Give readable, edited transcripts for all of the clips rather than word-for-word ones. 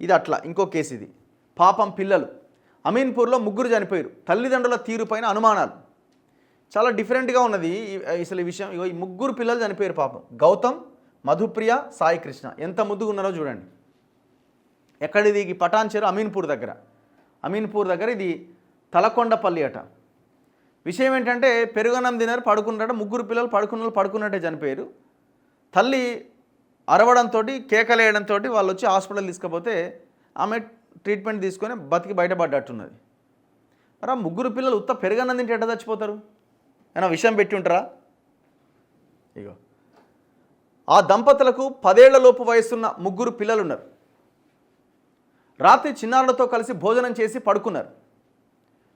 ఇది అట్లా. ఇంకో కేసు ఇది. పాపం పిల్లలు. అమీన్పూర్లో ముగ్గురు చనిపోయారు. తల్లిదండ్రుల తీరుపైన అనుమానాలు. చాలా డిఫరెంట్గా ఉన్నది అసలు ఈ విషయం. ఈ ముగ్గురు పిల్లలు చనిపోయారు పాపం. గౌతమ్, మధుప్రియ, సాయి కృష్ణ. ఎంత ముద్దుగా ఉన్నారో చూడండి. ఎక్కడిది? ఈ పటాన్చెరు అమీన్పూర్ దగ్గర. అమీన్పూర్ దగ్గర ఇది తలకొండపల్లి అట. విషయం ఏంటంటే పెరుగన్నం తినారు, పడుకున్నారట. ముగ్గురు పిల్లలు పడుకున్నట్టే చనిపోయారు. తల్లి అరవడంతో, కేకలేయడంతో వాళ్ళు వచ్చి హాస్పిటల్ తీసుకుపోతే ఆమె ట్రీట్మెంట్ తీసుకొని బతికి బయటపడ్డట్టున్నది. మరి ఆ ముగ్గురు పిల్లలు ఉత్త పెరుగన్నం తింటే ఎట్లా చచ్చిపోతారు? అయినా విషయం పెట్టి ఉంటారా? ఇగో ఆ దంపతులకు 10 ఏళ్లలోపు వయసున్న ముగ్గురు పిల్లలు ఉన్నారు. రాత్రి చిన్నారులతో కలిసి భోజనం చేసి పడుకున్నారు.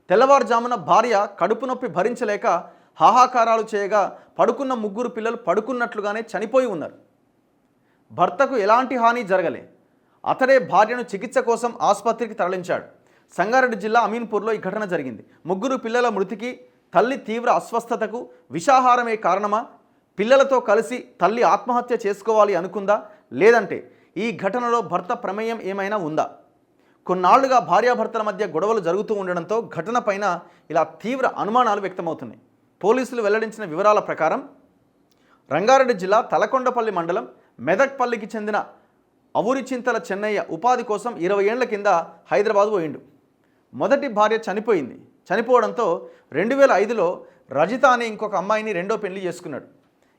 తెల్లవారుజామున భార్య కడుపు నొప్పి భరించలేక హాహాకారాలు చేయగా పడుకున్న ముగ్గురు పిల్లలు పడుకున్నట్లుగానే చనిపోయి ఉన్నారు. భర్తకు ఎలాంటి హాని జరగలే. అతడే భార్యను చికిత్స కోసం ఆసుపత్రికి తరలించాడు. సంగారెడ్డి జిల్లా అమీన్పూర్లో ఈ ఘటన జరిగింది. ముగ్గురు పిల్లల మృతికి తల్లి తీవ్ర అస్వస్థతకు విషాహారమే కారణమా? పిల్లలతో కలిసి తల్లి ఆత్మహత్య చేసుకోవాలి అనుకుందా? లేదంటే ఈ ఘటనలో భర్త ప్రమేయం ఏమైనా ఉందా? కొన్నాళ్లుగా భార్యాభర్తల మధ్య గొడవలు జరుగుతూ ఉండడంతో ఘటన పైన ఇలా తీవ్ర అనుమానాలు వ్యక్తమవుతున్నాయి. పోలీసులు వెల్లడించిన వివరాల ప్రకారం రంగారెడ్డి జిల్లా తలకొండపల్లి మండలం మెదక్పల్లికి చెందిన అవురిచింతల చెన్నయ్య ఉపాధి కోసం 20 ఏళ్ల కింద హైదరాబాద్ పోయిండు. మొదటి భార్య చనిపోయింది. చనిపోవడంతో 2005లో రజిత అనే ఇంకొక అమ్మాయిని రెండో పెళ్లి చేసుకున్నాడు.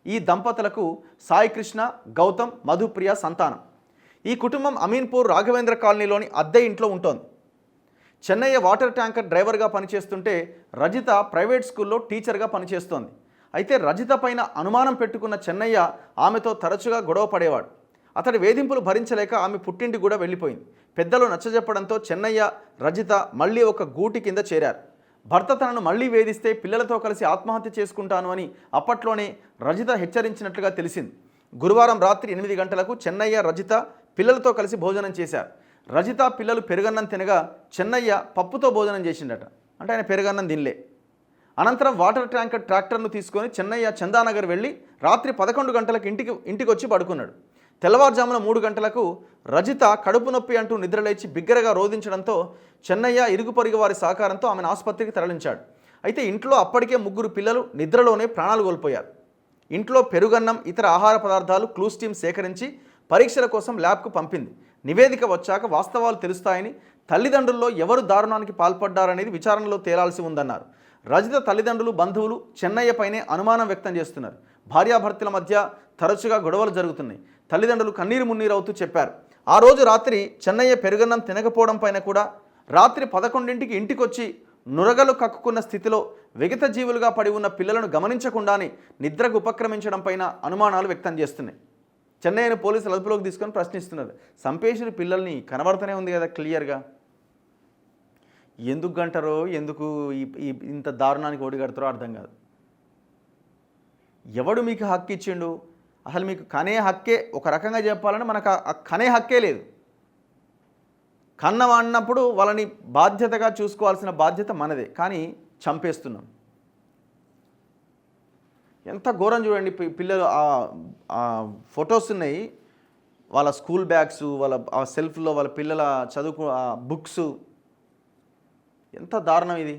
ఈ దంపతులకు సాయి కృష్ణ, గౌతమ్, మధుప్రియ సంతానం. ఈ కుటుంబం అమీన్పూర్ రాఘవేంద్ర కాలనీలోని అద్దె ఇంట్లో ఉంటోంది. చెన్నయ్య వాటర్ ట్యాంకర్ డ్రైవర్గా పనిచేస్తుంటే రజిత ప్రైవేట్ స్కూల్లో టీచర్గా పనిచేస్తోంది. అయితే రజిత పైన అనుమానం పెట్టుకున్న చెన్నయ్య ఆమెతో తరచుగా గొడవ పడేవాడు. అతడి వేధింపులు భరించలేక ఆమె పుట్టింటి కూడా వెళ్ళిపోయింది. పెద్దలు నచ్చజెప్పడంతో చెన్నయ్య, రజిత మళ్ళీ ఒక గూటి కింద చేరారు. భర్త తనను మళ్ళీ వేధిస్తే పిల్లలతో కలిసి ఆత్మహత్య చేసుకుంటాను అని అప్పట్లోనే రజిత హెచ్చరించినట్లుగా తెలిసింది. గురువారం రాత్రి 8 గంటలకు చెన్నయ్య, రజిత పిల్లలతో కలిసి భోజనం చేశారు. రజిత పిల్లలు పెరుగన్నం తినగా చెన్నయ్య పప్పుతో భోజనం చేసిండట. అంటే ఆయన పెరుగన్నం తినలే. అనంతరం వాటర్ ట్యాంకర్ ట్రాక్టర్ను తీసుకొని చెన్నయ్య చందానగర్ వెళ్ళి రాత్రి 11 గంటలకు ఇంటికి వచ్చి పడుకున్నాడు. తెల్లవారుజామున 3 గంటలకు రజిత కడుపు నొప్పి అంటూ నిద్రలేచి బిగ్గరగా రోధించడంతో చెన్నయ్య ఇరుగు పొరుగు వారి సహకారంతో ఆమెను ఆసుపత్రికి తరలించాడు. అయితే ఇంట్లో అప్పటికే 3 పిల్లలు నిద్రలోనే ప్రాణాలు కోల్పోయారు. ఇంట్లో పెరుగన్నం, ఇతర ఆహార పదార్థాలు క్లూస్ టీమ్ సేకరించి పరీక్షల కోసం ల్యాబ్కు పంపింది. నివేదిక వచ్చాక వాస్తవాలు తెలుస్తాయని, తల్లిదండ్రుల్లో ఎవరు దారుణానికి పాల్పడ్డారనేది విచారణలో తేలాల్సి ఉందన్నారు. రజిత తల్లిదండ్రులు, బంధువులు చెన్నయ్యపైనే అనుమానం వ్యక్తం చేస్తున్నారు. భార్యాభర్తల మధ్య తరచుగా గొడవలు జరుగుతున్నాయి. తల్లిదండ్రులు కన్నీరు మున్నీరు అవుతూ చెప్పారు. ఆ రోజు రాత్రి చెన్నయ్య పెరుగన్నం తినకపోవడం పైన కూడా రాత్రి 11ంటికి ఇంటికొచ్చి నురగలు కక్కుకున్న స్థితిలో విగత జీవులుగా పడి ఉన్న పిల్లలను గమనించకుండానే నిద్రకు ఉపక్రమించడం పైన అనుమానాలు వ్యక్తం చేస్తున్నాయి. చెన్నయ్యను పోలీసులు అదుపులోకి తీసుకొని ప్రశ్నిస్తున్నారు. సంపేషణ పిల్లల్ని కనబడుతూనే ఉంది కదా క్లియర్గా. ఎందుకు గంటారో, ఎందుకు ఇంత దారుణానికి ఓడిగడతారో అర్థం కాదు. ఎవడు మీకు హక్కు ఇచ్చిండు? అసలు మీకు కనే హక్కే, ఒక రకంగా చెప్పాలంటే మనకు ఆ కనే హక్కే లేదు. కన్నవాడినప్పుడు వాళ్ళని బాధ్యతగా చూసుకోవాల్సిన బాధ్యత మనదే, కానీ చంపేస్తున్నాం. ఎంత ఘోరం చూడండి. పిల్లలు ఫొటోస్ ఉన్నాయి, వాళ్ళ స్కూల్ బ్యాగ్స్, వాళ్ళ సెల్ఫ్లో వాళ్ళ పిల్లల చదువుకు బుక్స్. ఎంత దారుణం ఇది.